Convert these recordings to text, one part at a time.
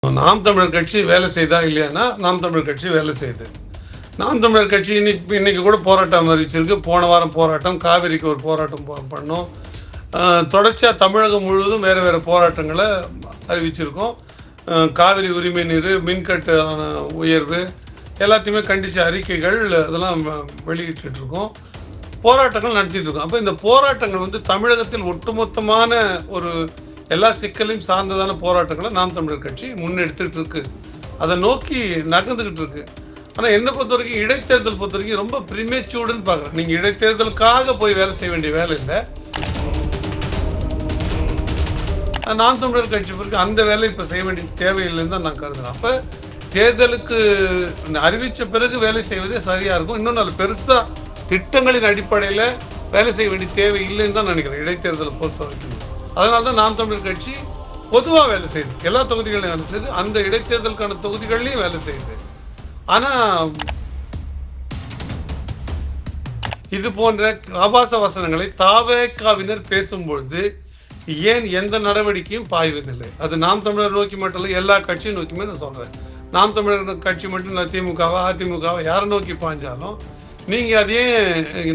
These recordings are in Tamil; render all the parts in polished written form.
நாம் தமிழர் கட்சி வேலை செய்தா இல்லையானா நாம் தமிழர் கட்சி வேலை செய்யுது. நாம் தமிழர் கட்சி இன்னைக்கு கூட போராட்டம் அறிவிச்சிருக்கு. போன வாரம் போராட்டம், காவிரிக்கு ஒரு போராட்டம் பண்ணோம். தொடர்ச்சியாக தமிழகம் முழுவதும் வேறு வேறு போராட்டங்களை அறிவிச்சிருக்கோம். காவிரி உரிமை நீர், மின்கட்டு உயர்வு எல்லாத்தையுமே கண்டித்த அறிக்கைகள் அதெல்லாம் வெளியிட்டுருக்கோம். போராட்டங்கள் நடத்திட்டுருக்கோம். அப்போ இந்த போராட்டங்கள் தமிழகத்தில் ஒட்டுமொத்தமான ஒரு எல்லா சிக்கலையும் சார்ந்ததான போராட்டங்களை நாம் தமிழர் கட்சி முன்னெடுத்துட்டு இருக்கு. அதை நோக்கி நகர்ந்துக்கிட்டு இருக்கு. ஆனால் என்னை பொறுத்த வரைக்கும் இடைத்தேர்தல் பொறுத்த வரைக்கும் ரொம்ப ப்ரிமேச்சூர்டுன்னு பார்க்குறேன். நீங்கள் இடைத்தேர்தலுக்காக போய் வேலை செய்ய வேண்டிய வேலை இல்லை. நாம் தமிழர் கட்சி பிறகு அந்த வேலை இப்போ செய்ய வேண்டிய தேவையில்லைன்னு தான் நான் கருதுறேன். அப்போ தேர்தலுக்கு அறிவித்த பிறகு வேலை செய்வதே சரியாக இருக்கும். இன்னொன்று அது பெருசாக திட்டங்களின் அடிப்படையில் வேலை செய்ய வேண்டிய தேவை இல்லைன்னு தான் நினைக்கிறேன் இடைத்தேர்தலை பொறுத்த வரைக்கும். அதனால தான் நாம் தமிழர் கட்சி பொதுவாக வேலை செய்யுது, எல்லா தொகுதிகளையும் வேலை செய்யுது, அந்த இடைத்தேர்தலுக்கான தொகுதிகள்லையும் வேலை செய்யுது. ஆனால் இது போன்ற ஆபாச வசனங்களை தாவேகாவினர் பேசும்பொழுது ஏன் எந்த நடவடிக்கையும் பாய்வதில்லை? அது நாம் தமிழர் நோக்கி மட்டும் இல்லை, எல்லா கட்சியும் நோக்கியுமே நான் சொல்கிறேன். நாம் தமிழர் கட்சி மட்டும் இல்லை, திமுகவா அதிமுகவா யாரை நோக்கி பாய்ஞ்சாலும் நீங்கள் அதையே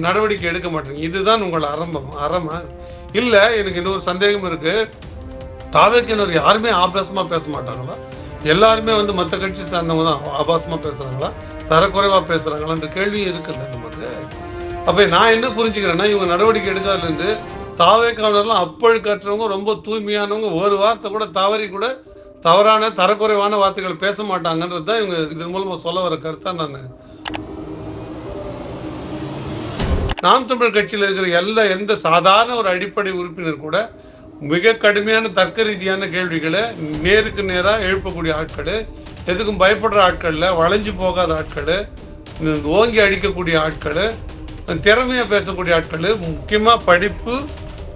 நடவடிக்கை எடுக்க மாட்டீங்க. இதுதான் உங்கள் அறமை இல்லை. எனக்கு இன்னொரு சந்தேகம் இருக்குது. தாவேக்கினர் யாருமே ஆபாசமாக பேச மாட்டாங்களா? எல்லாருமே மற்ற கட்சி சார்ந்தவங்க தான் ஆபாசமாக பேசுகிறாங்களா, தரக்குறைவாக பேசுகிறாங்களான்ற கேள்வி இருக்குல்ல நமக்கு. அப்போ நான் என்ன புரிஞ்சுக்கிறேன்னா, இவங்க நடவடிக்கை எடுக்காதுலேருந்து தாவேக்காவினர்லாம் அப்பழுக்கற்றவங்க, ரொம்ப தூய்மையானவங்க, ஒரு வார்த்தை கூட தவறி கூட தவறான தரக்குறைவான வார்த்தைகள் பேச மாட்டாங்கன்றது தான் இவங்க இதன் மூலமாக சொல்ல வர கருத்தாக நாம் தமிழர் கட்சியில் இருக்கிற எந்த சாதாரண ஒரு அடிப்படை உறுப்பினர் கூட மிக கடுமையான தர்க்க ரீதியான கேள்விகளை நேருக்கு நேராக எழுப்பக்கூடிய ஆட்கள், எதுக்கும் பயப்படுற ஆட்களில், வளைஞ்சு போகாத ஆட்கள், ஓங்கி அடிக்கக்கூடிய ஆட்கள், திறமையாக பேசக்கூடிய ஆட்கள், முக்கியமாக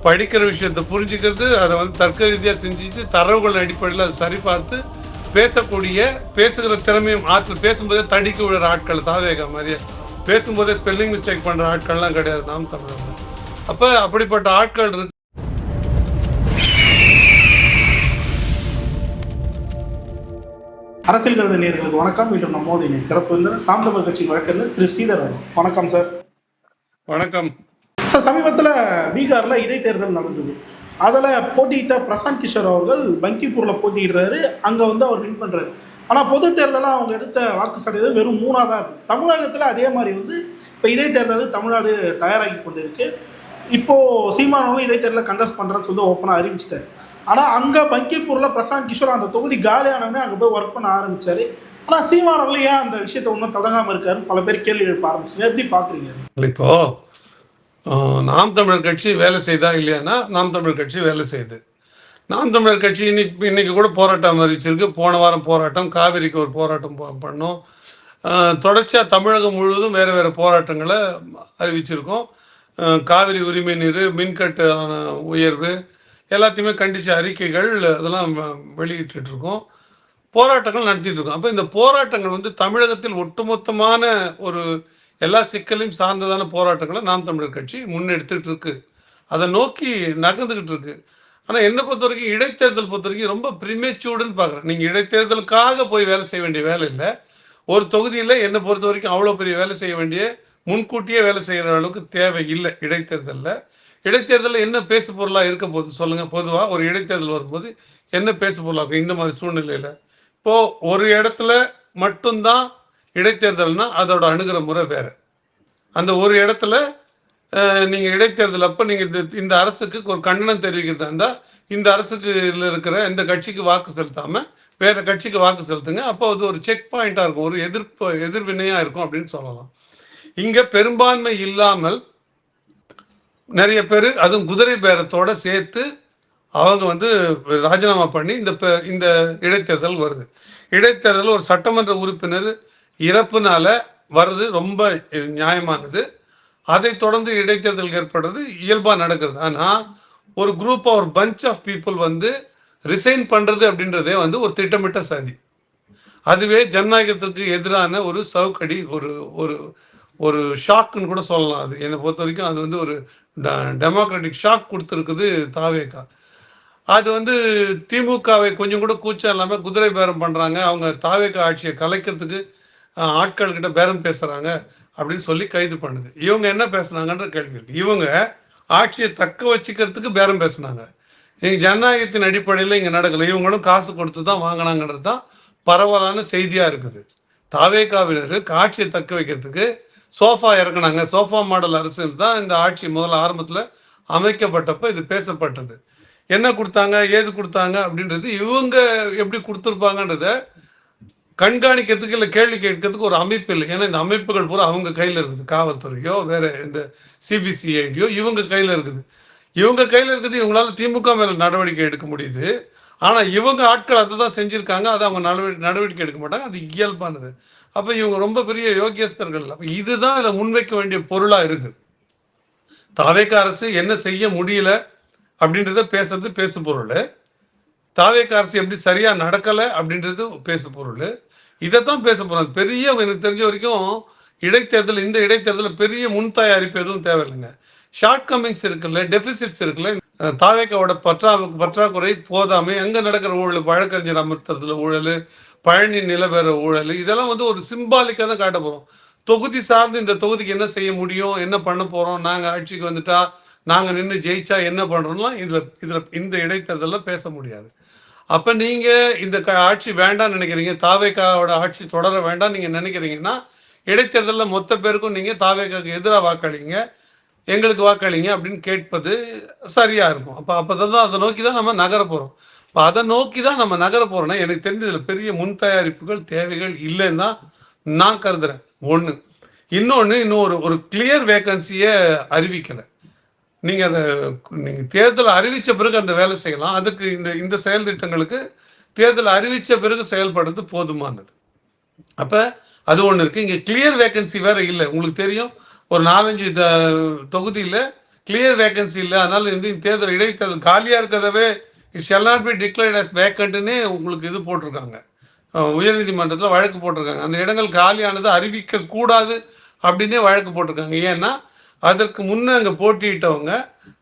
படிக்கிற விஷயத்தை புரிஞ்சுக்கிறது, அதை தர்க்க ரீதியாக செஞ்சுட்டு தரவுகள் அடிப்படையில் அதை சரி பார்த்து பேசுகிற திறமையும் ஆற்றல், பேசும்போதே தடிக்க விழுற ஆட்கள், தாவேகா மாதிரியே பேசும்போதே ஸ்பெல்லிங் மிஸ்டேக் பண்ணுற ஆட்கள்லாம் கிடையாது நாம் தமிழர்கள். அப்போ அப்படிப்பட்ட ஆட்கள் இருக்கு. அரசியல் கருத நேயர்களுக்கு வணக்கம். மீண்டும் நம்மோடு இன்னைக்கு சிறப்பு நாம் தமிழர் கட்சியின் வழக்கறிஞர் திரு ஸ்ரீதர். வணக்கம் சார். வணக்கம் சார். சமீபத்தில் பீகாரில் இடைத்தேர்தல் நடந்தது. அதில் போட்டியிட்ட பிரசாந்த் கிஷோர் அவர்கள் பங்கிப்பூரில் போட்டியிடுறாரு. அங்கே அவர் வின் பண்ணுறாரு. ஆனால் பொது தேர்தலாக அவங்க எடுத்த வாக்கு சதவீதம் வெறும் 3ஆக தான் இருக்குது. தமிழகத்தில் அதே மாதிரி இப்போ இடைத்தேர்தல் தமிழ்நாடு தயாராகி கொண்டு இருக்கு. இப்போது சீமானவங்க இடைத்தேர்தலில் கண்டஸ்ட் பண்ணுறேன்னு சொல்லி ஓப்பனாக அறிவிச்சிட்டாரு. ஆனால் அங்கே பங்கிப்பூரில் பிரசாந்த் கிஷோர் அந்த தொகுதி காலியானவனே அங்கே போய் ஒர்க் பண்ண ஆரம்பித்தார். ஆனால் சீமானவர்கள் ஏன் அந்த விஷயத்தை ஒன்றும் தொடங்காமல் இருக்காருன்னு பல பேர் கேள்வி எழுப்ப ஆரம்பிச்சு. எப்படி பார்க்குறீங்க அது? நாம் தமிழர் கட்சி வேலை செய்தா இல்லையானா நாம் தமிழர் கட்சி வேலை செய்யுது. நாம் தமிழர் கட்சி இன்னைக்கு கூட போராட்டம் அறிவிச்சிருக்கு. போன வாரம் போராட்டம், காவிரிக்கு ஒரு போராட்டம் பண்ணோம். தொடர்ச்சியாக தமிழகம் முழுவதும் வேறு வேறு போராட்டங்களை அறிவிச்சிருக்கோம். காவிரி உரிமை நீர், மின்கட்டு உயர்வு எல்லாத்தையுமே கண்டித்த அறிக்கைகள் அதெல்லாம் வெளியிட்டுருக்கோம். போராட்டங்கள் நடத்திட்டுருக்கோம். அப்போ இந்த போராட்டங்கள் தமிழகத்தில் ஒட்டுமொத்தமான ஒரு எல்லா சிக்கலையும் சார்ந்ததான போராட்டங்களை நாம் தமிழர் கட்சி முன்னெடுத்துட்டு இருக்கு. அதை நோக்கி நகர்ந்துக்கிட்டு இருக்கு. ஆனால் என்னை பொறுத்த வரைக்கும் இடைத்தேர்தல் பொறுத்த வரைக்கும் ரொம்ப ப்ரிமேச்சூர்டுன்னு பார்க்குறேன். நீங்கள் இடைத்தேர்தலுக்காக போய் வேலை செய்ய வேண்டிய வேலை இல்லை. ஒரு தொகுதியில் என்னை பொறுத்த வரைக்கும் அவ்வளோ பெரிய வேலை செய்ய வேண்டிய, முன்கூட்டியே வேலை செய்கிற அளவுக்கு தேவை இல்லை இடைத்தேர்தலில் என்ன பேசு பொருளாக இருக்க போகுது சொல்லுங்கள். பொதுவாக ஒரு இடைத்தேர்தல் வரும்போது என்ன பேசு பொருளாக இருக்கும் இந்த மாதிரி சூழ்நிலையில்? இப்போது ஒரு இடத்துல மட்டும்தான் இடைத்தேர்தல்னால் அதோட அணுகிற முறை வேறு. அந்த ஒரு இடத்துல நீங்கள் இடைத்தேர்தல் அப்போ நீங்கள் இந்த அரசுக்கு ஒரு கண்டனம் தெரிவிக்கிறதா இருந்தால் இந்த அரசுக்கு இருக்கிற இந்த கட்சிக்கு வாக்கு செலுத்தாமல் வேறு கட்சிக்கு வாக்கு செலுத்துங்க. அப்போ அது ஒரு செக் பாயிண்ட்டாக இருக்கும், ஒரு எதிர்வினையாக இருக்கும் அப்படின்னு சொல்லலாம். இங்கே பெரும்பான்மை இல்லாமல் நிறைய பேர், அதுவும் குதிரை பேரத்தோடு சேர்த்து அவங்க ராஜினாமா பண்ணி இந்த இடைத்தேர்தல் வருது. இடைத்தேர்தல் ஒரு சட்டமன்ற உறுப்பினர் இறப்புனால வருது, ரொம்ப நியாயமானது. அதை தொடர்ந்து இடைத்தேர்தல் ஏற்படுறது இயல்பாக நடக்கிறது. ஆனால் ஒரு ஒரு பஞ்ச் ஆஃப் பீப்புள் ரிசைன் பண்ணுறது அப்படின்றதே ஒரு திட்டமிட்ட சதி. அதுவே ஜனநாயகத்திற்கு எதிரான ஒரு சவுக்கடி, ஒரு ஒரு ஷாக்குன்னு கூட சொல்லலாம். அது என்னை பொறுத்த வரைக்கும் அது ஒரு டெமோக்ராட்டிக் ஷாக் கொடுத்துருக்குது தாவேகா. அது வந்து திமுகவை கொஞ்சம் கூட கூச்சம் இல்லாமல் குதிரை பேரம் பண்ணுறாங்க, அவங்க தாவேக ஆட்சியை கலைக்கிறதுக்கு ஆட்கள்கிட்ட பேரம் பேசுகிறாங்க அப்படின்னு சொல்லி கைது பண்ணுது. இவங்க என்ன பேசுனாங்கன்ற கேள்வி இருக்குது. இவங்க ஆட்சியை தக்க வச்சுக்கிறதுக்கு பேரம் பேசுனாங்க. எங்க ஜனநாயகத்தின் அடிப்படையில் இங்கே நடக்கலை, இவங்களும் காசு கொடுத்து தான் வாங்கினாங்கன்றது தான் பரவலான செய்தியாக இருக்குது. தாவேகாவினர் ஆட்சியை தக்க வைக்கிறதுக்கு சோஃபா இறக்குனாங்க. சோஃபா மாடல் அரசியல் தான் இந்த ஆட்சி முதல்ல ஆரம்பத்தில் அமைக்கப்பட்டப்போ இது பேசப்பட்டது. என்ன கொடுத்தாங்க, ஏது கொடுத்தாங்க அப்படின்றது இவங்க எப்படி கொடுத்துருப்பாங்கன்றத கண்காணிக்கிறதுக்கு இல்லை கேள்வி கேட்கறதுக்கு ஒரு அமைப்பு இல்லை. ஏன்னா இந்த அமைப்புகள் பூரா அவங்க கையில் இருக்குது. காவல்துறையோ வேற இந்த சிபிசிஐடியோ இவங்க கையில் இருக்குது. இவங்க கையில் இருக்குது. இவங்களால திமுக மேலே நடவடிக்கை எடுக்க முடியுது. ஆனால் இவங்க ஆட்கள் அதை தான் செஞ்சுருக்காங்க. அதை அவங்க நடவடிக்கை எடுக்க மாட்டாங்க. அது இயல்பானது. அப்போ இவங்க ரொம்ப பெரிய யோக்கியஸ்தர்கள். அப்போ இதுதான் இதில் முன்வைக்க வேண்டிய பொருளாக இருக்குது. தாவேக அரசு என்ன செய்ய முடியல அப்படின்றத பேசுறது பேசு பொருள். தாவேக அரசு எப்படி சரியாக நடக்கலை அப்படின்றது பேசு பொருள். இதைத்தான் பேச போகிறோம். பெரிய எனக்கு தெரிஞ்ச வரைக்கும் இடைத்தேர்தல், இந்த இடைத்தேர்தலில் பெரிய முன் தயாரிப்பு எதுவும் தேவையில்லைங்க. ஷார்ட் கமிங்ஸ் இருக்குல்ல, டெபிசிட்ஸ் இருக்குல்ல, தாவேக்காவோட பற்றாக்குறை, போதாமை, அங்கே நடக்கிற ஊழல், வழக்கறிஞர் அமர்த்துறதுல ஊழல், பழனி நிலவர ஊழல், இதெல்லாம் வந்து ஒரு சிம்பாலிக்காக தான் காட்ட போகிறோம். தொகுதி சார்ந்து இந்த தொகுதிக்கு என்ன செய்ய முடியும், என்ன பண்ண போகிறோம், நாங்கள் ஆட்சிக்கு வந்துட்டா நாங்கள் நின்று ஜெயிச்சா என்ன பண்ணுறோம்லாம் இதில் இந்த இடைத்தேர்தலில் பேச முடியாது. அப்போ நீங்கள் இந்த ஆட்சி வேண்டாம்னு நினைக்கிறீங்க, தாவேக்காவோட ஆட்சி தொடர வேண்டாம் நீங்கள் நினைக்கிறீங்கன்னா இடைத்தேர்தலில் மொத்த பேருக்கும் நீங்கள் தாவேக்காவுக்கு எதிராக வாக்களிங்க, எங்களுக்கு வாக்களிங்க அப்படின்னு கேட்பது சரியாக இருக்கும். அப்போ தான் அதை நோக்கி தான் நம்ம நகர போகிறோம். இப்போ அதை நோக்கி தான் நம்ம நகர போகிறோன்னா எனக்கு தெரிஞ்ச இதில் பெரிய முன் தயாரிப்புகள் தேவைகள் இல்லைன்னு தான் நான் கருதுகிறேன். ஒன்று. இன்னும் ஒரு கிளியர் வேக்கன்சியை அறிவிக்கலை. நீங்கள் தேர்தல் அறிவித்த பிறகு அந்த வேலை செய்யலாம். அதுக்கு இந்த செயல் திட்டங்களுக்கு தேர்தல் அறிவித்த பிறகு செயல்படுறது போதுமானது. அப்போ அது ஒன்று இருக்குது. இங்கே கிளியர் வேக்கன்சி வேறு இல்லை. உங்களுக்கு தெரியும், ஒரு 4-5 தொகுதியில் கிளியர் வேக்கன்சி இல்லை. அதனால் இந்த தேர்தல் இடைத்தேர்தல் காலியாக இருக்கிறதவே it shall not be declared as வேக்கண்ட்டுன்னு உங்களுக்கு இது போட்டிருக்காங்க. உயர்நீதிமன்றத்தில் வழக்கு போட்டிருக்காங்க. அந்த இடங்கள் காலியானது அறிவிக்கக்கூடாது அப்படின்னே வழக்கு போட்டிருக்காங்க. ஏன்னா அதற்கு முன்னே அங்கே போட்டியிட்டவங்க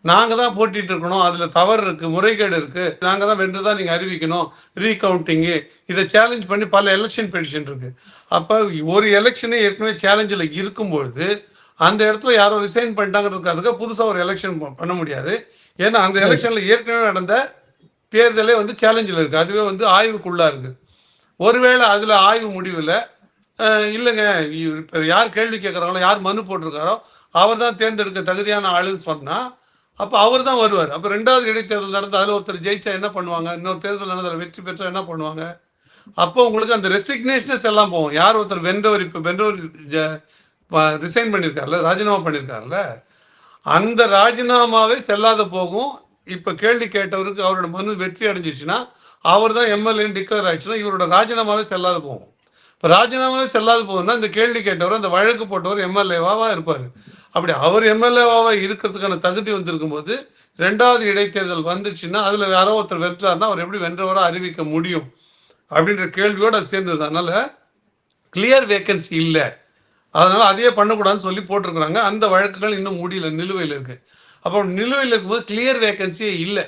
நாங்கள் தான் போட்டிட்டு இருக்கணும், அதில் தவறு இருக்குது, முறைகேடு இருக்குது, நாங்கள் தான் வென்று தான் நீங்கள் அறிவிக்கணும், ரீகவுண்டிங்கு, இதை சேலஞ்ச் பண்ணி பல எலெக்ஷன் பெடிஷன் இருக்குது. அப்போ ஒரு எலெக்ஷனே ஏற்கனவே சேலஞ்சில் இருக்கும்பொழுது அந்த இடத்துல யாரோ ரிசைன் பண்ணிட்டாங்கிறதுக்காக புதுசாக ஒரு எலெக்ஷன் பண்ண முடியாது. ஏன்னா அந்த எலெக்ஷனில் ஏற்கனவே நடந்த தேர்தலே வந்து சேலஞ்சில் இருக்குது, அதுவே வந்து ஆய்வுக்குள்ளாக இருக்குது. ஒருவேளை அதில் ஆய்வு முடிவில் இல்லைங்க இப்போ யார் கேள்வி கேட்குறாங்களோ, யார் மனு போட்டிருக்காரோ அவர் தான் தேர்ந்தெடுக்க தகுதியான ஆளுன்னு சொன்னால் அப்போ அவர் தான் வருவார். அப்போ 2வது இடைத்தேர்தல் நடந்து அதில் ஒருத்தர் ஜெயிச்சா என்ன பண்ணுவாங்க, இன்னொரு தேர்தல் நடந்த வெற்றி பெற்றா என்ன பண்ணுவாங்க? அப்போ உங்களுக்கு அந்த ரெசிக்னேஷனஸ் எல்லாம் போகும். யார் ஒருத்தர் வென்றவர் ரிசைன் பண்ணியிருக்காருல, ராஜினாமா பண்ணியிருக்காருல, அந்த ராஜினாமாவே செல்லாத போகும். இப்போ கேள்வி கேட்டவருக்கு அவரோட மனு வெற்றி அடைஞ்சிச்சுன்னா, அவர் தான் எம்எல்ஏன்னு டிக்ளேர் ஆயிடுச்சுன்னா இவரோட ராஜினாமாவே செல்லாத போகும். இப்போ ராஜினாமாவே செல்லாது போகுதுன்னா இந்த கேள்வி கேட்டவர், அந்த வழக்கு போட்டவர் எம்எல்ஏவாக இருப்பார். அப்படி அவர் எம்எல்ஏவாக இருக்கிறதுக்கான தகுதி வந்திருக்கும் போது 2வது இடைத்தேர்தல் வந்துச்சுன்னா அதில் யாரோ ஒருத்தர் வென்றார்னா அவர் எப்படி வென்றவராக அறிவிக்க முடியும் அப்படின்ற கேள்வியோடு அது சேர்ந்துருது. அதனால் கிளியர் வேக்கன்சி இல்லை, அதனால் அதையே பண்ணக்கூடாதுன்னு சொல்லி போட்டிருக்கிறாங்க. அந்த வழக்குகள் இன்னும் முடியல, நிலுவையில் இருக்குது. அப்போ நிலுவையில் இருக்கும்போது கிளியர் வேக்கன்சியே இல்லை.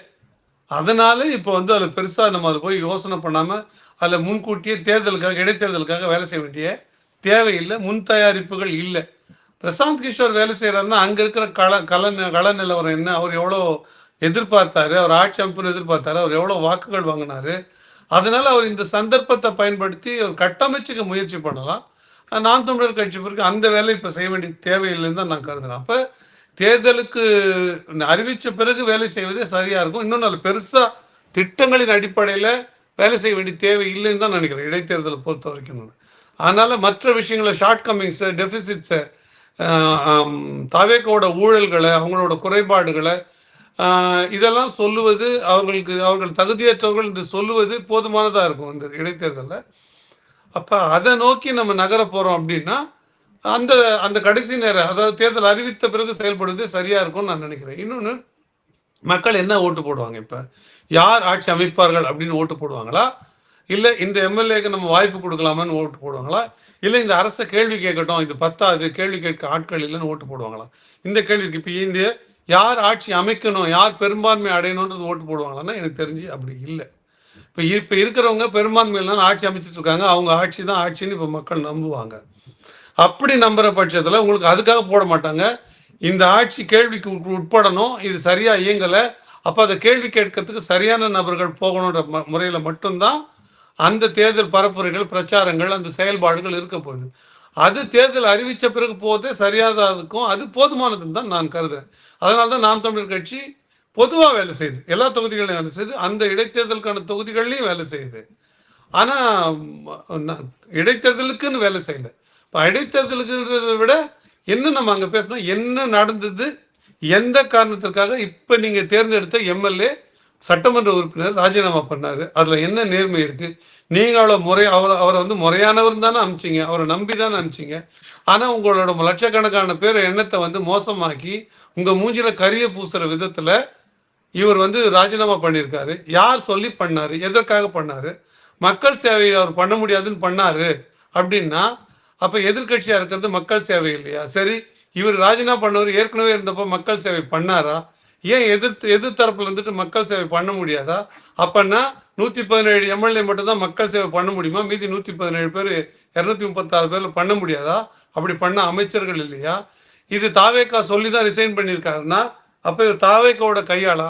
அதனால இப்போ வந்து அதில் பெருசாக நம்ம அதை போய் யோசனை பண்ணாமல் அதில் முன்கூட்டியே தேர்தலுக்காக இடைத்தேர்தலுக்காக வேலை செய்ய வேண்டிய தேவையில்லை, முன் தயாரிப்புகள் இல்லை. பிரசாந்த் கிஷோர் வேலை செய்கிறாருன்னா அங்கே இருக்கிற கள நிலவரம் என்ன, அவர் எவ்வளோ எதிர்பார்த்தாரு, அவர் ஆட்சி அமைப்புன்னு எதிர்பார்த்தாரு, அவர் எவ்வளோ வாக்குகள் வாங்கினார், அதனால் அவர் இந்த சந்தர்ப்பத்தை பயன்படுத்தி அவர் கட்டமைச்சுக்க முயற்சி பண்ணலாம். நாம் தமிழர் கட்சி பிறகு அந்த வேலை இப்போ செய்ய வேண்டிய தேவையில்லைன்னு தான் நான் கருதுகிறேன். அப்போ தேர்தலுக்கு அறிவித்த பிறகு வேலை செய்வதே சரியாக இருக்கும். இன்னொன்று அதில் பெருசாக திட்டங்களின் அடிப்படையில் வேலை செய்ய வேண்டிய தேவை இல்லைன்னு தான் நினைக்கிறேன் இடைத்தேர்தலை பொறுத்த வரைக்கும். அதனால் மற்ற விஷயங்களை, ஷார்ட் கம்மிங்ஸை, டெபிசிட்ஸை, தாவேக்காவோட ஊழல்களை, அவங்களோட குறைபாடுகளை இதெல்லாம் சொல்லுவது அவர்கள் தகுதியற்றவர்கள் என்று சொல்லுவது போதுமானதாக இருக்கும் இந்த இடைத்தேர்தலில். அப்போ அதை நோக்கி நம்ம நகர போகிறோம் அப்படின்னா அந்த கடைசி நேரம், அதாவது தேர்தல் அறிவித்த பிறகு செயல்படுவதே சரியாக இருக்கும்னு நான் நினைக்கிறேன். இன்னொன்று, மக்கள் என்ன ஓட்டு போடுவாங்க, இப்போ யார் ஆட்சி அமைப்பார்கள் அப்படின்னு ஓட்டு போடுவாங்களா, இல்லை இந்த எம்எல்ஏக்கு நம்ம வாய்ப்பு கொடுக்கலாமான்னு ஓட்டு போடுவாங்களா, இல்லை இந்த அரசை கேள்வி கேட்கட்டும், இது பத்தாது, கேள்வி கேட்க ஆட்கள் இல்லைன்னு ஓட்டு போடுவாங்களா? இந்த கேள்விக்கு இப்போ இந்த யார் ஆட்சி அமைக்கணும், யார் பெரும்பான்மை அடையணுன்றது ஓட்டு போடுவாங்களான்னா எனக்கு தெரிஞ்சு அப்படி இல்லை. இப்போ இருக்கிறவங்க பெரும்பான்மையிலாம் ஆட்சி அமைச்சிட்டு இருக்காங்க, அவங்க ஆட்சி தான் ஆட்சின்னு இப்போ மக்கள் நம்புவாங்க. அப்படி நம்புகிற பட்சத்தில் உங்களுக்கு அதுக்காக போட மாட்டாங்க. இந்த ஆட்சி கேள்விக்கு உட்படணும், இது சரியாக இயங்கலை, அப்போ அதை கேள்வி கேட்கறதுக்கு சரியான நபர்கள் போகணுன்ற முறையில் மட்டும்தான் அந்த தேர்தல் பரப்புரைகள், பிரச்சாரங்கள், அந்த செயல்பாடுகள் இருக்க போகுது. அது தேர்தல் அறிவித்த பிறகு போதே சரியாக இருக்கும், அது போதுமானதுன்னு தான் நான் கருதுறேன். அதனால தான் நாம் தமிழர் கட்சி பொதுவாக வேலை செய்யுது, எல்லா தொகுதிகளையும் வேலை செய்யுது, அந்த இடைத்தேர்தலுக்கான தொகுதிகள்லையும் வேலை செய்யுது. ஆனால் இடைத்தேர்தலுக்குன்னு வேலை செய்யலை. இப்போ இடைத்தேர்தலுக்குன்றதை விட என்ன நம்ம அங்கே பேசினா என்ன நடந்தது, எந்த காரணத்திற்காக இப்போ நீங்கள் தேர்ந்தெடுத்த எம்எல்ஏ சட்டமன்ற உறுப்பினர் ராஜினாமா பண்ணார், அதில் என்ன நேர்மை இருக்குது, நீங்கள் அவரை வந்து முறையானவர் தானே அனுப்பிச்சிங்க, அவரை நம்பி தானே அனுப்பிச்சிங்க. ஆனால் உங்களோட லட்சக்கணக்கான பேர் எண்ணத்தை வந்து மோசமாக்கி உங்கள் மூஞ்சியில் கரிய பூசுகிற விதத்தில் இவர் வந்து ராஜினாமா பண்ணியிருக்காரு. யார் சொல்லி பண்ணார், எதற்காக பண்ணார், மக்கள் சேவையை அவர் பண்ண முடியாதுன்னு பண்ணார் அப்படின்னா அப்போ எதிர்கட்சியாக இருக்கிறது மக்கள் சேவை இல்லையா? சரி, இவர் ராஜினாமா பண்ணவர் ஏற்கனவே இருந்தப்போ மக்கள் சேவை பண்ணாரா? ஏன் எதிர்த்தரப்பில் இருந்துட்டு மக்கள் சேவை பண்ண முடியாதா? அப்போன்னா 117 எம்எல்ஏ மட்டும்தான் மக்கள் சேவை பண்ண முடியுமா? மீதி 117 பேர் 236 பேரில் பண்ண முடியாதா? அப்படி பண்ண அமைச்சர்கள் இல்லையா? இது தாவேக்கா சொல்லி தான் ரிசைன் பண்ணியிருக்காருன்னா அப்போ இவர் தாவேக்காவோட கையாள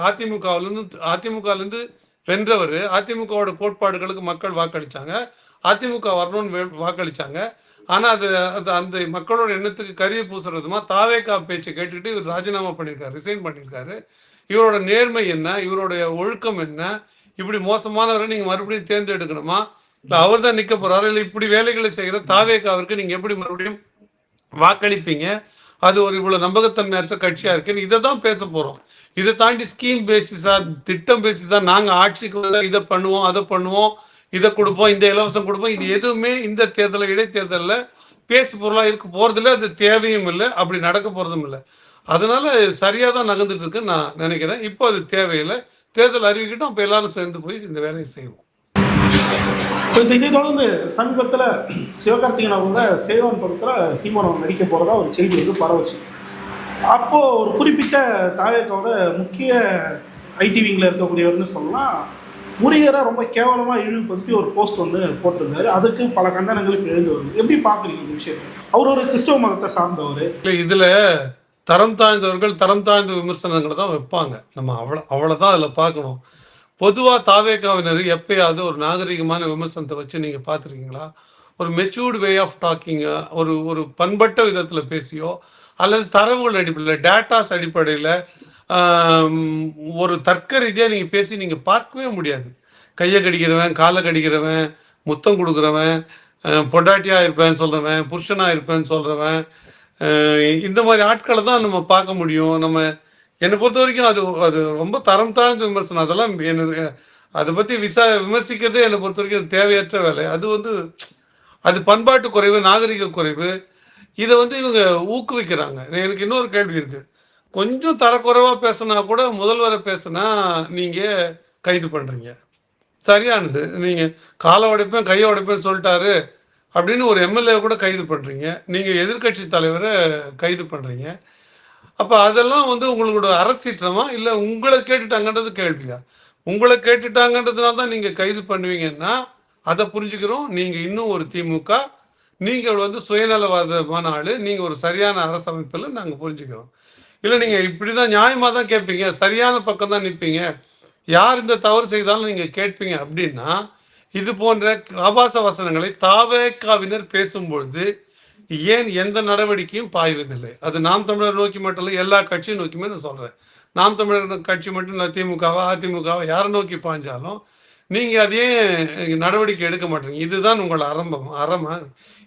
அதிமுகவிலேருந்து வென்றவர், அதிமுகவோட கோட்பாடுகளுக்கு மக்கள் வாக்களித்தாங்க, அதிமுக வரணும்னு வாக்களித்தாங்க. ஆனால் அந்த மக்களோட எண்ணத்துக்கு கரிய பூசுறதுமா தாவேக்கா பேச்சை கேட்டுக்கிட்டு இவர் ராஜினாமா பண்ணியிருக்காரு, ரிசைன் பண்ணியிருக்காரு. இவரோட நேர்மை என்ன, இவருடைய ஒழுக்கம் என்ன? இப்படி மோசமானவரை நீங்கள் மறுபடியும் தேர்ந்தெடுக்கணுமா? இல்லை அவர் தான் நிற்க போகிறாரு? இல்லை இப்படி வேலைகளை செய்கிற தாவேக்காவிற்கு நீங்கள் எப்படி மறுபடியும் வாக்களிப்பீங்க? அது ஒரு இவ்வளோ நம்பகத்தன்மையற்ற கட்சியாக இருக்குன்னு இதை தான் பேச போகிறோம். இதை தாண்டி ஸ்கீம் பேசிஸா, திட்டம் பேசிஸா, நாங்கள் ஆட்சிக்கு வந்தால் இதை பண்ணுவோம், அதை பண்ணுவோம், இதை கொடுப்போம், இந்த இலவசம் கொடுப்போம், இது எதுவுமே இந்த தேர்தலில் இடைத்தேர்தலில் பேசு பொருளாக இருக்க போகிறதில்ல, அது தேவையும் இல்லை, அப்படி நடக்க போகிறதும் இல்லை. அதனால சரியாக தான் நகர்ந்துட்டு இருக்குன்னு நான் நினைக்கிறேன். இப்போ அது தேவையில்லை, தேர்தல் அறிவிக்கட்டும், அப்போ எல்லாரும் சேர்ந்து போய் இந்த வேலையை செய்வோம். இதை தொடர்ந்து சமீபத்தில் சிவகார்த்திகேயன் அவங்க சேவன் படத்தில் சீமானவன் நடிக்க போகிறதா ஒரு செய்தி வந்து பரவச்சு. அப்போது ஒரு குறிப்பிட்ட தாவேக்காவோட முக்கிய ஐடி விங்கில் இருக்கக்கூடியவர்னு சொல்லலாம், முருகரை ரொம்ப கேவலமாக இழிவுபடுத்தி ஒரு போஸ்ட் ஒன்று போட்டிருந்தாரு. அதுக்கு பல கண்டனங்கள் இப்போ எழுந்து வருது. எப்படி பார்க்குறீங்க இந்த விஷயத்தை? அவர் ஒரு கிறிஸ்தவ மதத்தை சார்ந்தவர். இல்லை, இதில் தரம் தாழ்ந்தவர்கள் தரம் தாழ்ந்த விமர்சனங்களை தான் வைப்பாங்க. நம்ம அவ்வளோதான் அதில் பார்க்கணும். பொதுவாக தாவேக்காவினர் எப்பயாவது ஒரு நாகரிகமான விமர்சனத்தை வச்சு நீங்கள் பார்த்துருக்கீங்களா? ஒரு மெச்சூர்டு வே ஆஃப் டாக்கிங்க, ஒரு பண்பட்ட விதத்தில் பேசியோ அல்லது தரவுகள் அடிப்படையில், டேட்டாஸ் அடிப்படையில் ஒரு தர்க்க ரீதியாக நீங்கள் பேசி நீங்கள் பார்க்கவே முடியாது. கையை கடிக்கிறவன், காலை கடிக்கிறவன், முத்தம் கொடுக்குறவன், பொண்டாட்டியாக இருப்பேன்னு சொல்கிறவன், புருஷனாக இருப்பேன்னு சொல்கிறவன், இந்த மாதிரி ஆட்களை தான் நம்ம பார்க்க முடியும். என்னை பொறுத்த வரைக்கும் அது ரொம்ப தரம் தாழ்ந்த விமர்சனம். அதெல்லாம் அதை பற்றி விமர்சிக்கிறதே என்னை பொறுத்த வரைக்கும் தேவையற்ற வேலை. அது பண்பாட்டு குறைவு, நாகரிக குறைவு. இதை வந்து இவங்க ஊக்குவிக்கிறாங்க. எனக்கு இன்னொரு கேள்வி இருக்குது. கொஞ்சம் தரக்குறைவாக பேசுனா கூட முதல்வரை பேசுனா நீங்கள் கைது பண்ணுறீங்க, சரியானது. நீங்கள் காலை உடைப்பேன் கையை உடைப்பேன்னு சொல்லிட்டாரு அப்படின்னு ஒரு எம்எல்ஏ கூட கைது பண்ணுறீங்க, நீங்கள் எதிர்கட்சி தலைவரை கைது பண்ணுறீங்க. அப்போ அதெல்லாம் வந்து உங்களோட அரசீற்றமா இல்லை உங்களை கேட்டுட்டாங்கன்றது கேள்வியா? உங்களை கேட்டுட்டாங்கன்றதுனால தான் நீங்கள் கைது பண்ணுவீங்கன்னா அதை புரிஞ்சுக்கிறோம். நீங்கள் இன்னும் ஒரு திமுக, நீங்கள் வந்து சுயநலவாதமான ஆள், நீங்கள் ஒரு சரியான அரசமைப்பில் நாங்கள் புரிஞ்சுக்கிறோம். இல்லை நீங்கள் இப்படி தான் நியாயமாக தான் கேட்பீங்க, சரியான பக்கம் தான் நிற்பீங்க, யார் இந்த தவறு செய்தாலும் நீங்கள் கேட்பீங்க அப்படின்னா இது போன்ற ஆபாச வசனங்களை தாவேக்காவினர் பேசும்பொழுது ஏன் எந்த நடவடிக்கையும் பாய்வதில்லை? அது நாம் தமிழர் நோக்கி மட்டும் இல்லை, எல்லா கட்சியும் நோக்கியுமே நான் சொல்கிறேன். நாம் தமிழர் கட்சி மட்டும் இல்லை, திமுகவா அதிமுகவா யாரை நோக்கி பாய்ஞ்சாலும் நீங்கள் அதே நடவடிக்கை எடுக்க மாட்டீங்க. இதுதான் உங்கள் அறமா?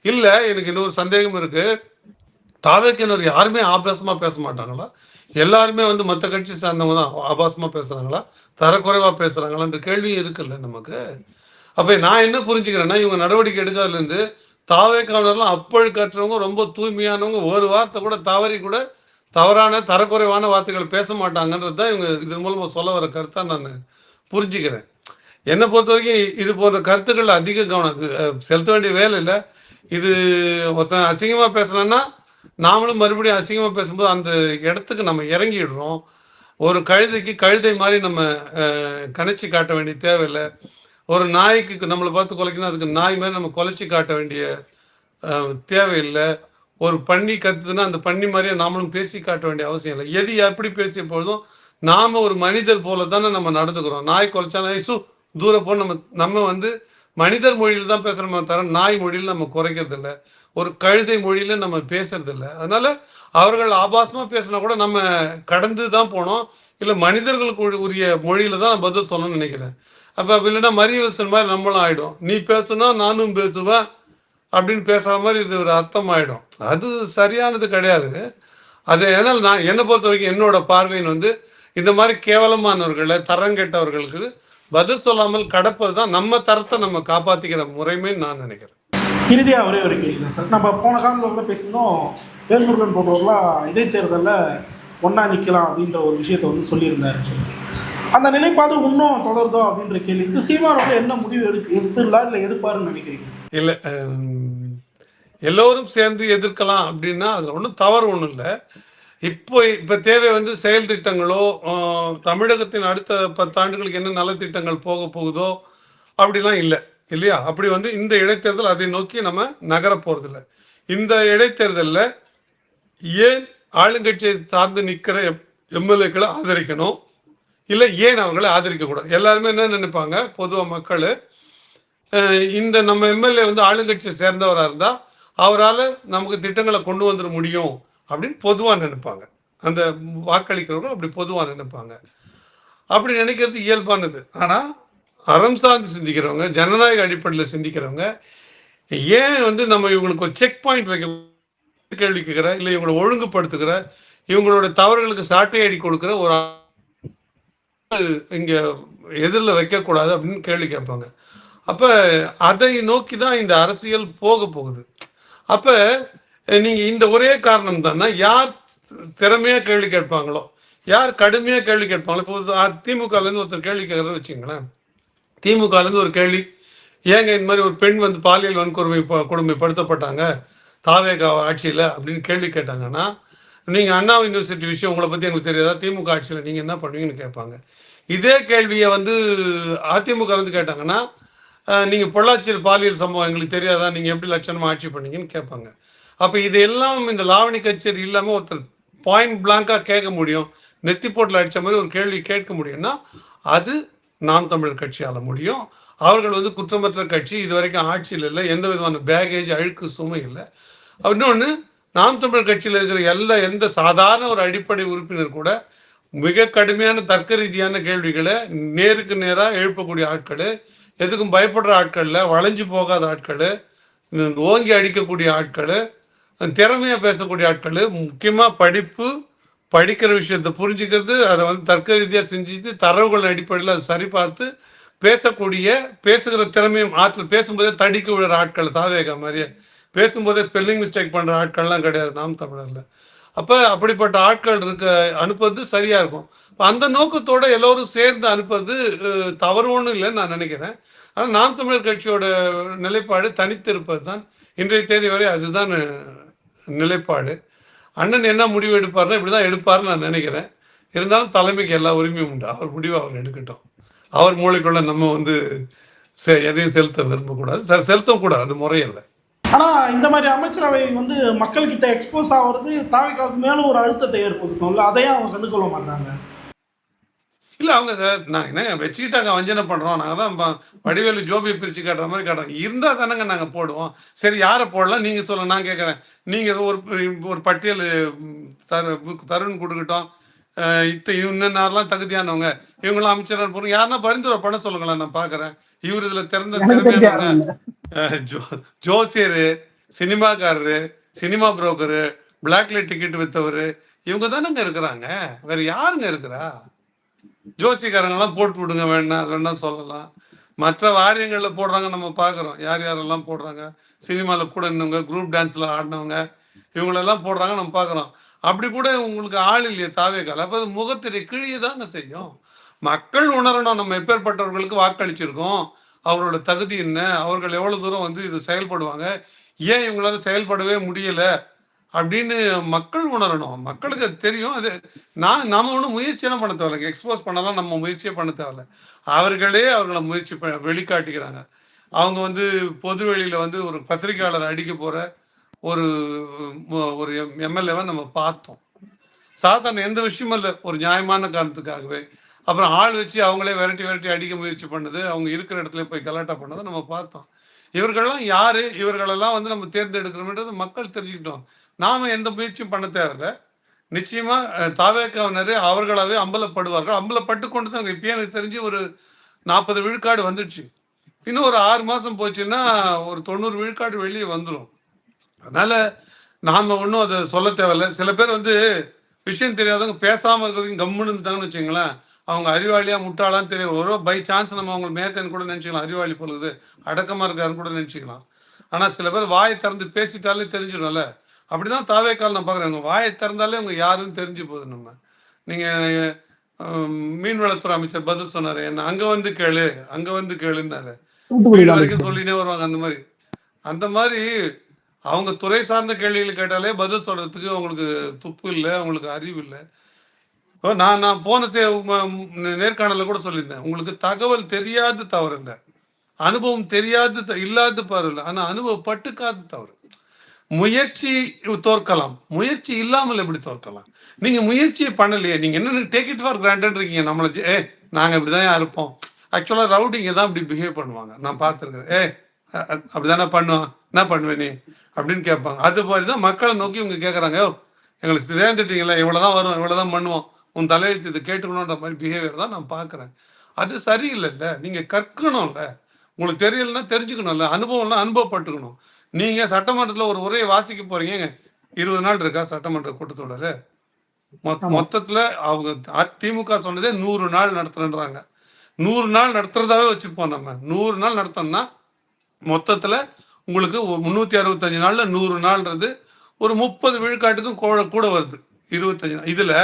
இல்லை, எனக்கு இன்னொரு சந்தேகம் இருக்குது. தாவேக்கினர் யாருமே ஆபாசமாக பேச மாட்டாங்களா? எல்லாருமே வந்து மற்ற கட்சி சார்ந்தவங்க தான் ஆபாசமாக பேசுகிறாங்களா, தரக்குறைவாக பேசுகிறாங்களான்ற கேள்வியும் இருக்குல்ல நமக்கு. அப்போ நான் என்ன புரிஞ்சுக்கிறேன்னா, இவங்க நடவடிக்கை எடுக்காதுலேருந்து தாவேக்காவினர்லாம் அப்பழுக்கற்றவங்க, ரொம்ப தூய்மையானவங்க, ஒரு வார்த்தை கூட தவறான தரக்குறைவான வார்த்தைகள் பேச மாட்டாங்கன்றது தான் இவங்க இதன் மூலமாக சொல்ல வர கருத்தாக நான் புரிஞ்சுக்கிறேன். என்னை பொறுத்த வரைக்கும் இது போன்ற கருத்துக்கள் அதிக கவனம் செலுத்த வேண்டிய வேலை இல்லை. இது ஒருத்தன் அசிங்கமாக பேசுனான்னா நாமளும் மறுபடியும் அசிங்கமா பேசும்போது அந்த இடத்துக்கு நம்ம இறங்கிடுறோம். ஒரு கழுதைக்கு கழுதை மாரி நம்ம கணச்சு காட்ட வேண்டிய தேவையில்ல. ஒரு நாய்க்கு நம்மள பார்த்து குலைக்கணும், அதுக்கு நாய் மாரி நம்ம குலைச்சு காட்ட வேண்டிய தேவையில்ல. ஒரு பன்னி கத்துதுன்னா, அந்த பன்னி மாரியே நாமளும் பேசி காட்ட வேண்டிய அவசியம் இல்ல. எது எப்படி பேசிய பொழுதும், நாம ஒரு மனிதர் போல தானே நம்ம நடந்துக்கிறோம். நாய் குலைச்சானா, "ஏய் சு தூர போன்னு" நம்ம நம்ம வந்து மனிதர் மொழியில தான் பேசுறோமே தவிர, நாய் மொழியில நம்ம குறைக்கிறதில்ல. ஒரு கழுதை மொழியில நம்ம பேசுறதில்ல. அதனால அவர்கள் ஆபாசமா பேசினா கூட நம்ம கடந்து தான் போனோம். இல்ல மனிதர்களுக்கு உரிய மொழியில தான் பதில் சொல்லணும்னு நினைக்கிறேன். அப்ப இல்லைன்னா மரியவசன் மாரி நம்மளும் ஆயிடும். "நீ பேசுனா நானும் பேசுவேன்" அப்படின்னு பேசுற மாரி இது ஒரு அர்த்தம் ஆயிடும். அது சரியானது கிடையாது. அது ஏன்னா நான் என்ன பொறுத்தவரைக்கும் என்னோட பார்வையின் வந்து, இந்த மாரி கேவலமானவர்கள, தரங்கெட்டவர்களுக்கு பதில் சொல்லாமல் கடப்பது தான் நம்ம தரத்த நம்ம காப்பாத்திக்கிற முறைமைன்னு நான் நினைக்கிறேன். இறுதியா ஒரே ஒரு கேள்வி தான் சார். நம்ம போன காலத்துல வந்து பேசியிருந்தோம், வேல்முருகன் போன்றவர்களாம் இடைத்தேர்தல்ல ஒண்ணா நிக்கலாம் அப்படின்ற ஒரு விஷயத்த வந்து சொல்லியிருந்தாருன்னு சொல்லிட்டு. அந்த நிலைப்பாடு இன்னும் தொடருதோ அப்படின்ற கேள்விக்கு சீமான் அவர்கள் என்ன முடிவு எடுத்துடலாம் இல்ல எடுப்பாருன்னு நினைக்கிறீங்க? இல்ல எல்லோரும் சேர்ந்து எதிர்க்கலாம் அப்படின்னா, அதுல ஒண்ணும் தவறு ஒண்ணும் இல்ல. இப்ப தேவை வந்து செயல் திட்டங்களோ, தமிழகத்தின் அடுத்த 10 ஆண்டுகளுக்கு என்ன நலத்திட்டங்கள் போக போகுதோ, அப்படிலாம் இல்ல. இல்லையா? அப்படி வந்து இந்த இடைத்தேர்தல் அதை நோக்கி நம்ம நகரப் போறதில்ல. இந்த இடைத்தேர்தல்ல ஏன் ஆளுங்கட்சியை சார்ந்து நிக்கிற எம்எல்ஏக்களை ஆதரிக்கணும்? இல்ல ஏன் அவங்கள ஆதரிக்கக்கூடாது? எல்லாருமே என்ன நினைப்பாங்க, பொதுவா மக்களு, இந்த நம்ம எம்எல்ஏ வந்து ஆளுங்கட்சியை சேர்ந்தவரா இருந்தா, அவரால நமக்கு திட்டங்கள கொண்டு வந்துர முடியும் அப்படின்னு பொதுவா நினைப்பாங்க. அந்த வாக்களிக்கிறவர்கள் அப்படி பொதுவா நினைப்பாங்க. அப்படி நினைக்கிறது இயல்பானது. ஆனா, அறம் சார்ந்து சிந்திக்கிறவங்க, ஜனநாயக அடிப்படையில சிந்திக்கிறவங்க, ஏன் வந்து நம்ம இவங்களுக்கு ஒரு செக் பாயிண்ட் வைக்க கேள்வி கேட்கிற, இல்ல இவங்கள ஒழுங்குபடுத்துகிற, இவங்களோட தவறுகளுக்கு சாட்டை அடி கொடுக்கிற ஒரு இங்க எதிர்ல வைக்கக்கூடாது அப்படின்னு கேள்வி கேட்பாங்க. அப்ப அதை நோக்கி தான் இந்த அரசியல் போக போகுது. அப்ப நீங்க இந்த ஒரே காரணம் தானா, யார் திறமையா கேள்வி கேட்பாங்களோ, யார் கடுமையா கேள்வி கேட்பாங்களோ, இப்போ திமுகலேருந்து ஒருத்தர் கேள்வி கேட்கறன்னு வச்சுங்களேன். திமுகலேருந்து ஒரு கேள்வி, ஏங்க இந்த மாதிரி ஒரு பெண் வந்து பாலியல் வன்கொடுமை கொடுமைப்படுத்தப்பட்டாங்க தாவேகா ஆட்சியில் அப்படின்னு கேள்வி கேட்டாங்கன்னா, நீங்கள் அண்ணா யூனிவர்சிட்டி விஷயம் உங்களை பற்றி எங்களுக்கு தெரியாதா, திமுக ஆட்சியில் நீங்கள் என்ன பண்ணுவீங்கன்னு கேட்பாங்க. இதே கேள்வியை வந்து அதிமுகலேருந்து கேட்டாங்கன்னா, நீங்கள் பொள்ளாச்சியில் பாலியல் சம்பவம் எங்களுக்கு தெரியாதா, நீங்கள் எப்படி லட்சணமாக ஆட்சி பண்ணீங்கன்னு கேட்பாங்க. அப்போ இது எல்லாம் இந்த லாவணி கச்சேரி இல்லாமல் ஒருத்தர் பாயிண்ட் பிளாங்காக கேட்க முடியும், நெத்தி போட்டில் அடித்த மாதிரி ஒரு கேள்வி கேட்க முடியும்னா, அது நாம் தமிழர் கட்சியால் முடியும். அவர்கள் வந்து குற்றமற்ற கட்சி, இது வரைக்கும் ஆட்சியில் இல்லை, எந்த விதமான பேகேஜ் அழுக்கு சுமை இல்லை. இன்னொன்று, நாம் தமிழர் கட்சியில் இருக்கிற எந்த சாதாரண ஒரு அடிப்படை உறுப்பினர் கூட மிக கடுமையான தர்க்க ரீதியான கேள்விகளை நேருக்கு நேராக எழுப்பக்கூடிய ஆட்கள், எதுக்கும் பயப்படுற ஆட்களில், வளைஞ்சு போகாத ஆட்கள், ஓங்கி அடிக்கக்கூடிய ஆட்கள், திறமையாக பேசக்கூடிய ஆட்கள், முக்கியமாக படிக்கிற விஷயத்தை புரிஞ்சுக்கிறது, அதை வந்து தர்க்க ரீதியாக செஞ்சுட்டு தரவுகள் அடிப்படையில் அதை சரி பார்த்து பேசுகிற திறமையும் ஆற்றல், பேசும்போதே தடிக்க விடுற ஆட்கள் தாவேகா மாதிரியே, பேசும்போதே ஸ்பெல்லிங் மிஸ்டேக் பண்ணுற ஆட்கள்லாம் கிடையாது நாம் தமிழரில். அப்போ அப்படிப்பட்ட ஆட்கள் அனுப்புறது சரியாக இருக்கும். அந்த நோக்கத்தோடு எல்லோரும் சேர்ந்து அனுப்புறது தவறு ஒன்றும் இல்லைன்னு நான் நினைக்கிறேன். ஆனால் நாம் தமிழர் கட்சியோட நிலைப்பாடு தனித்து இருப்பது தான் இன்றைய தேதி வரை, அதுதான் நிலைப்பாடு. அண்ணன் என்ன முடிவு எடுப்பார்னா இப்படி தான் எடுப்பார்னு நான் நினைக்கிறேன். இருந்தாலும் தலைமைக்கு எல்லா உரிமையும் உண்டு, அவர் முடிவை அவர் எடுக்கட்டும். அவர் மூளைக்குள்ள நம்ம வந்து எதையும் செலுத்த விரும்பக்கூடாது, செலுத்தக்கூடாது, அது முறையில்லை. ஆனா இந்த மாதிரி அமைச்சரவை வந்து மக்கள் கிட்ட எக்ஸ்போஸ் ஆகிறது தாவேகாவுக்கு மேலும் ஒரு அழுத்தத்தை ஏற்படுத்தும்ல, அதையும் அவங்க கண்டுகொள்ள மாட்டாங்க. இல்லை அவங்க சார், நாங்கள் என்ன வச்சுக்கிட்டாங்க வஞ்சனை பண்ணுறோம், நாங்கள் தான் வடிவேலு ஜோபியை பிரித்து காட்டுற மாதிரி காட்டுறோம், இருந்தால் தானேங்க நாங்கள் போடுவோம். சரி யாரை போடலாம் நீங்கள் சொல்ல, நான் கேட்குறேன். நீங்கள் ஒரு பட்டியல் தருண் கொடுக்கட்டும், இன்னும் யாரெல்லாம் தகுதியானவங்க, இவங்களாம் அமைச்சராக போகிறோம், யாருன்னா பரிந்துரை பண்ண சொல்லுங்களேன், நான் பார்க்குறேன். இவர் இதில் திறமையானவங்க, ஜோசியரு, சினிமாக்காரரு, சினிமா புரோக்கரு, பிளாக்ல டிக்கெட் விற்றவர், இவங்க தானேங்க இருக்கிறாங்க, வேற யாருங்க இருக்கிறா? ஜோசிக்காரங்கெல்லாம் போட்டு விடுங்க, வேணா சொல்லலாம். மற்ற வாரியங்களில் போடுறாங்க, நம்ம பார்க்குறோம் யார் யாரெல்லாம் போடுறாங்க. சினிமாவில் கூட இன்னவங்க, குரூப் டான்ஸில் ஆடினவங்க, இவங்களெல்லாம் போடுறாங்க, நம்ம பார்க்குறோம். அப்படி கூட உங்களுக்கு ஆள் இல்லையே தாவேகால. அப்போ அது முகத்திரை கிழிய தாங்க செய்யும். மக்கள் உணரணும், நம்ம எப்பேற்பட்டவர்களுக்கு வாக்களிச்சிருக்கோம், அவரோட தகுதி என்ன, அவர்கள் எவ்வளோ தூரம் வந்து இது செயல்படுவாங்க, ஏன் இவங்களால செயல்படவே முடியலை அப்படின்னு மக்கள் உணரணும். மக்களுக்கு அது தெரியும். அது நாம ஒண்ணும் முயற்சியெல்லாம் பண்ண தேவையில்லைங்க. எக்ஸ்போஸ் பண்ணலாம் நம்ம முயற்சியே பண்ண தேவையில்ல. அவர்களே அவர்கள முயற்சி வெளிக்காட்டிக்கிறாங்க. அவங்க வந்து பொது வெளியில வந்து ஒரு பத்திரிக்கையாளர் அடிக்க போற ஒரு ஒரு எம்எல்ஏவ நம்ம பார்த்தோம். சாதாரண எந்த விஷயமும் இல்ல. ஒரு நியாயமான காரணத்துக்காகவே. அப்புறம் ஆள் வச்சு அவங்களே விரட்டி, விரட்டி அடிக்க முயற்சி பண்ணது. அவங்க இருக்கிற இடத்துல போய் கலாட்டா பண்ணத நம்ம பார்த்தோம். இவர்கள்லாம் யாரு? இவர்களெல்லாம் வந்து நம்ம தேர்ந்தெடுக்கிறோம்ன்றது மக்கள் தெரிஞ்சுக்கிட்டோம். நாம எந்த முயற்சியும் பண்ண தேவையில்ல. நிச்சயமா தாவேக்காவினரு அவர்களாவே அம்பலப்படுவார்கள். அம்பலப்பட்டு கொண்டு தான் இப்பயே எனக்கு தெரிஞ்சு ஒரு 40 விழுக்காடு வந்துடுச்சு. இன்னும் ஒரு 6 மாசம் போச்சுன்னா, ஒரு 90 விழுக்காடு வெளிய வந்துரும். அதனால நாம ஒண்ணும் அத சொல்ல தேவையில்ல. சில பேர் வந்து விஷயம் தெரியாதவங்க பேசாம இருக்கிறதுக்கு கம்முன்னு இருந்துட்டாங்கன்னு வச்சுக்கங்களேன், அவங்க அறிவாளியா, முட்டாளான்னு தெரியும். ஒரு பை சான்ஸ் நம்ம அவங்கள மேத்தன்னு கூட நெனச்சுக்கலாம். அறிவாளி போல இருக்குது, அடக்கமா இருக்காருன்னு கூட நெனச்சுக்கலாம். ஆனா சில பேர் வாய திறந்து பேசிட்டாலே தெரிஞ்சிடும்ல. அப்படிதான் தாவேக்கால நான் பார்க்குறேன். அவங்க வாய திறந்தாலே அவங்க யாருன்னு தெரிஞ்சு போகுது நம்ம. நீங்க அ மீன்வளத்துறை அமைச்சர் பதில் சொன்னாரு. என்ன அங்க வந்து கேளு, அங்க வந்து கேளுன்னாரு. வீடு தூத்துக்குடியில வரைக்கும் அமைச்சர். சொல்லினே வருவாங்க அந்த மாரி. அந்த மாரி அவங்க துறை சார்ந்த கேள்விகள் கேட்டாலே பதில் சொல்றதுக்கு அவங்களுக்கு துப்பு இல்ல, அவங்களுக்கு அறிவு இல்ல. இப்போ நான் நான் போன நேர்காணல்ல கூட சொல்லியிருந்தேன். உங்களுக்கு தகவல் தெரியாது தவறில்ல. அனுபவம் தெரியாது இல்லாதது பரவாயில்ல. ஆனா அனுபவப்பட்டுக்காது தவறு. முயற்சி தோற்கலாம். முயற்சி இல்லாமல் எப்படி தோற்கலாம்? நீங்க முயற்சியே பண்ணலையே. நீங்க என்ன டேக் இட் ஃபார் கிராண்டட் இருக்கீங்க. நம்மள நாங்க இப்படிதான் இருப்போம். ஆக்சுவலா ரவுடிங்க தான் இப்படி பிஹேவ் பண்ணுவாங்க. நான் பார்த்துருக்கிறேன். அப்படிதானே பண்ணுவான். என்ன பண்ணுவ நீ? அப்படின்னு கேட்பாங்க. அது மாதிரி தான் மக்களை நோக்கி இவங்க கேட்குறாங்க. எங்களுக்கு சேர்ந்துட்டீங்களா? இவ்வளோதான் வரும், இவ்வளோதான் பண்ணுவோம். உன் தலையெழுத்து இதை கேட்டுக்கணுன்ற மாதிரி பிஹேவியர் தான் நான் பார்க்குறேன். அது சரியில்லைல்ல. நீங்க கற்கணும்ல. உங்களுக்கு தெரியலன்னா தெரிஞ்சுக்கணும்ல. அனுபவம்னா அனுபவப்பட்டுக்கணும். நீங்க சட்டமன்றத்துல ஒரு உரையை வாசிக்க போறீங்க. 20 நாள் இருக்கா சட்டமன்ற கூட்டத்தொடரு? ஆமா. மொத்தத்துல அவங்க திமுக சொன்னதே 100 நாள் நடத்துறேன்றாங்க. 100 நாள் நடத்துறதாவே வச்சுப்போம் நம்ம. 100 நாள் நடத்தோம்னா மொத்தத்துல உங்களுக்கு 365 நாள்ல 100 நாள்ன்றது ஒரு 30 விழுக்காட்டுக்கும் கூட வருது. 25 நாள். இதுல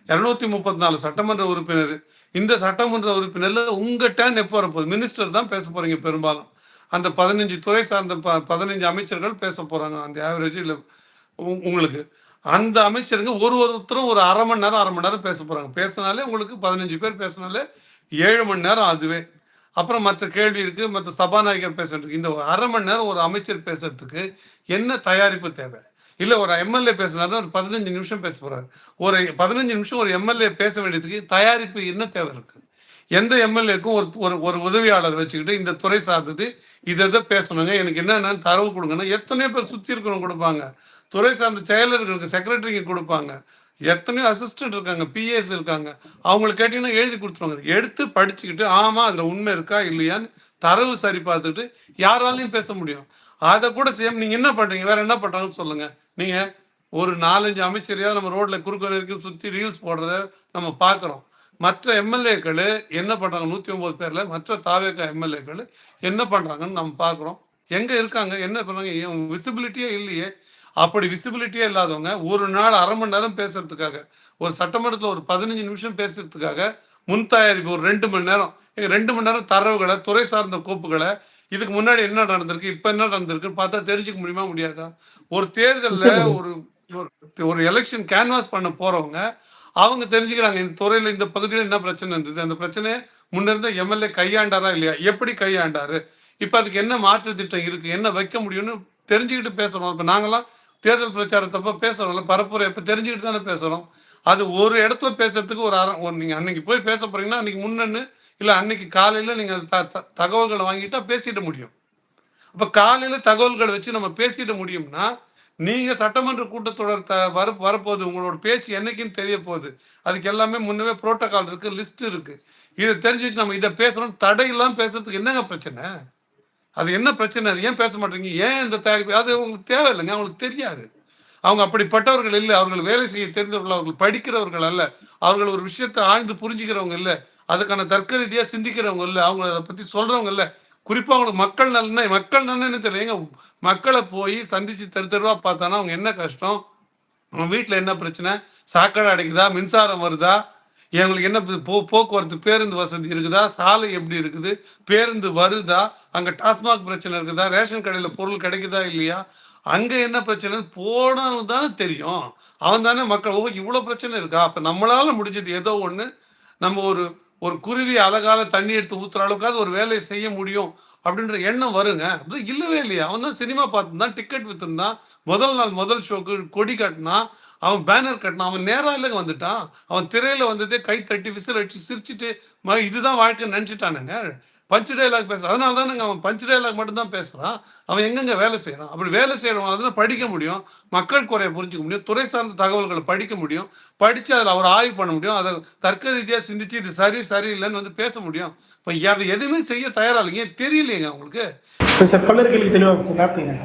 234 சட்டமன்ற உறுப்பினர். இந்த சட்டமன்ற உறுப்பினர்ல உங்க டர்ன் எப்போ வரப்போகுது? மினிஸ்டர் தான் பேச போறீங்க பெரும்பாலும். அந்த 15 துறை சார்ந்த 15 அமைச்சர்கள் பேச போறாங்க. அந்த ஆவரேஜ் இல்ல உங்களுக்கு. அந்த அமைச்சருங்க ஒருத்தரும் ஒரு 1/2 மணி நேரம் பேச போறாங்க. பேசினாலே உங்களுக்கு 15 பேர் பேசினாலே 7 மணி நேரம் அதுவே. அப்புறம் மற்ற கேள்வி இருக்கு. மற்ற சபாநாயகர் பேசுறதுக்கு. இந்த 1/2 மணி நேரம் ஒரு அமைச்சர் பேசுறதுக்கு என்ன தயாரிப்பு தேவை? இல்ல ஒரு எம்எல்ஏ பேசினாருன்னா ஒரு 15 நிமிஷம் பேச போறாரு. ஒரு 15 நிமிஷம் ஒரு எம்எல்ஏ பேச வேண்டியதுக்கு தயாரிப்பு என்ன தேவை இருக்கு? எந்த எம்எல்ஏக்கும் ஒரு உதவியாளர் வச்சுக்கிட்டு இந்த துறை சார்ந்தது இதை பேசணுங்க, எனக்கு என்னென்னு தரவு கொடுங்கன்னா எத்தனையோ பேர் சுற்றி இருக்கணும் கொடுப்பாங்க. துறை சார்ந்த செயலர்களுக்கு, செக்ரட்டரிக்கு கொடுப்பாங்க. எத்தனையோ அசிஸ்டன்ட் இருக்காங்க, பிஏஎஸ் இருக்காங்க. அவங்களுக்கு கேட்டீங்கன்னா எழுதி கொடுத்துருவாங்க. எடுத்து படிச்சுக்கிட்டு ஆமா அதில் உண்மை இருக்கா இல்லையான்னு தரவு சரி பார்த்துட்டு யாராலையும் பேச முடியும். அதை கூட செய்யாம நீங்க என்ன பண்றீங்க? வேற என்ன பண்றாங்கன்னு சொல்லுங்க. நீங்க ஒரு 4-5 அமைச்சரையாவது நம்ம ரோட்ல குறுக்க வரைக்கும் சுற்றி ரீல்ஸ் போடுறத நம்ம பார்க்குறோம். மற்ற எம்எல்ஏக்கள் என்ன பண்றாங்க? 109 பேர்ல மற்ற தாவேக்கா எம்எல்ஏக்கள் என்ன பண்றாங்கன்னு நம்ம பார்க்குறோம். எங்க இருக்காங்க? என்ன பண்ணாங்க? விசிபிலிட்டியே இல்லையே. அப்படி விசிபிலிட்டியே இல்லாதவங்க ஒரு நாள் 1/2 மணி நேரம் பேசுறதுக்காக, ஒரு சட்டமன்றத்தில் ஒரு 15 நிமிஷம் பேசுறதுக்காக முன் தயாரிப்பு ஒரு 2 மணி நேரம், 2 மணி நேரம் தரவுகளை, துறை சார்ந்த கோப்புகளை, இதுக்கு முன்னாடி என்ன நடந்திருக்கு, இப்ப என்ன நடந்திருக்குன்னு பார்த்தா தெரிஞ்சுக்க முடியுமா? முடியாதா? ஒரு தேர்தலில் ஒரு ஒரு எலெக்ஷன் கேன்வாஸ் பண்ண போறவங்க அவங்க தெரிஞ்சுக்கிறாங்க இந்த துறையில இந்த பகுதியில் என்ன பிரச்சனை இருந்தது, அந்த பிரச்சனையை முன்னிருந்த எம்எல்ஏ கையாண்டாரா இல்லையா, எப்படி கையாண்டாரு, இப்ப அதுக்கு என்ன மாற்று திட்டம் இருக்கு, என்ன வைக்க முடியும்னு தெரிஞ்சுக்கிட்டு பேசுறோம். இப்ப நாங்கெல்லாம் தேர்தல் பிரச்சாரத்தப்ப பேசுறோம்ல, பரப்புரை எப்ப தெரிஞ்சுக்கிட்டு தானே பேசுறோம். அது ஒரு இடத்துல பேசுறதுக்கு நீங்க அன்னைக்கு போய் பேச போறீங்கன்னா அன்னைக்கு முன்னன்னு இல்ல அன்னைக்கு காலையில நீங்க தகவல்களை வாங்கிட்டா பேசிட முடியும். அப்ப காலையில தகவல்களை வச்சு நம்ம பேசிட முடியும்னா நீங்க சட்டமன்ற கூட்டத்தொடர் வரப்போகுது, உங்களோட பேச்சு என்னைக்குன்னு தெரிய போகுது. அதுக்கு எல்லாமே முன்னவே புரோட்டோகால் இருக்கு, லிஸ்ட் இருக்கு. இதை தெரிஞ்சுட்டு நம்ம இதை பேசுறோம். தடையெல்லாம் பேசுறதுக்கு என்னங்க பிரச்சனை? அது என்ன பிரச்சனை? அது ஏன் பேச மாட்டேங்க? ஏன் இந்த தயாரிப்பு? அது உங்களுக்கு தேவையில்லைங்க, அவங்களுக்கு தெரியாது. அவங்க அப்படிப்பட்டவர்கள் இல்லை. அவர்கள் வேலை செய்ய தெரிந்தவர்கள், அவர்கள் படிக்கிறவர்கள் அல்ல, அவர்கள் ஒரு விஷயத்தை ஆழ்ந்து புரிஞ்சுக்கிறவங்க இல்லை, அதுக்கான தர்க்க ரீதியா சிந்திக்கிறவங்க இல்லை, அவங்க அதை பத்தி சொல்றவங்க இல்லை. குறிப்பா அவங்களுக்கு மக்கள் நலன்னு தெரியல. மக்களை போய் சந்திச்சு தெருவா பார்த்தானா அவங்க என்ன கஷ்டம், அவங்க வீட்டில் என்ன பிரச்சனை, சாக்கடை அடைக்குதா, மின்சாரம் வருதா, எங்களுக்கு என்ன போக்குவரத்து பேருந்து வசதி இருக்குதா, சாலை எப்படி இருக்குது, பேருந்து வருதா, அங்கே டாஸ்மாக் பிரச்சனை இருக்குதா, ரேஷன் கடையில் பொருள் கிடைக்குதா இல்லையா, அங்கே என்ன பிரச்சனை போனவன் தானே தெரியும். அவன் தானே மக்கள், ஓ இவ்வளோ பிரச்சனை இருக்கா, அப்போ நம்மளால முடிஞ்சது ஏதோ ஒன்று, நம்ம ஒரு ஒரு குருவி அழகால தண்ணி எடுத்து ஊற்றுற அளவுக்காவது ஒரு வேலையை செய்ய முடியும் அப்படின்ற எண்ணம் வருங்க. அது இல்லவே இல்லையே. அவன் தான் சினிமா பார்த்துருந்தான், டிக்கெட் விற்றுருந்தான், முதல் நாள் முதல் ஷோக்கு கொடி கட்டினான், அவன் பேனர் கட்டினான், அவன் நேராக இல்லைங்க வந்துட்டான். அவன் திரையில் வந்ததே கை தட்டி விசில் அடிச்சு சிரிச்சுட்டு இதுதான் வாழ்க்கைன்னு நினச்சிட்டானுங்க. பஞ்ச் டயலாக் பேச, அதனால தானேங்க அவன் பஞ்ச் டயலாக் மட்டும்தான் பேசுகிறான். அவன் எங்கெங்க வேலை செய்கிறான்? அப்படி வேலை செய்கிறவங்க தான் படிக்க முடியும், மக்கள் குறைய புரிஞ்சுக்க முடியும், துறை சார்ந்த தகவல்களை படிக்க முடியும், படித்து அதில் அவர் ஆய்வு பண்ண முடியும், அதை தர்க்க ரீதியாக சிந்திச்சு இது சரி சரியில்லைன்னு வந்து பேச முடியும். இப்போ அதை எதுவுமே செய்ய தயாராக இல்லைங்க, தெரியலையேங்க அவங்களுக்கு. சார் பல்லர் கேள்வி தெளிவாக நேரத்துங்க.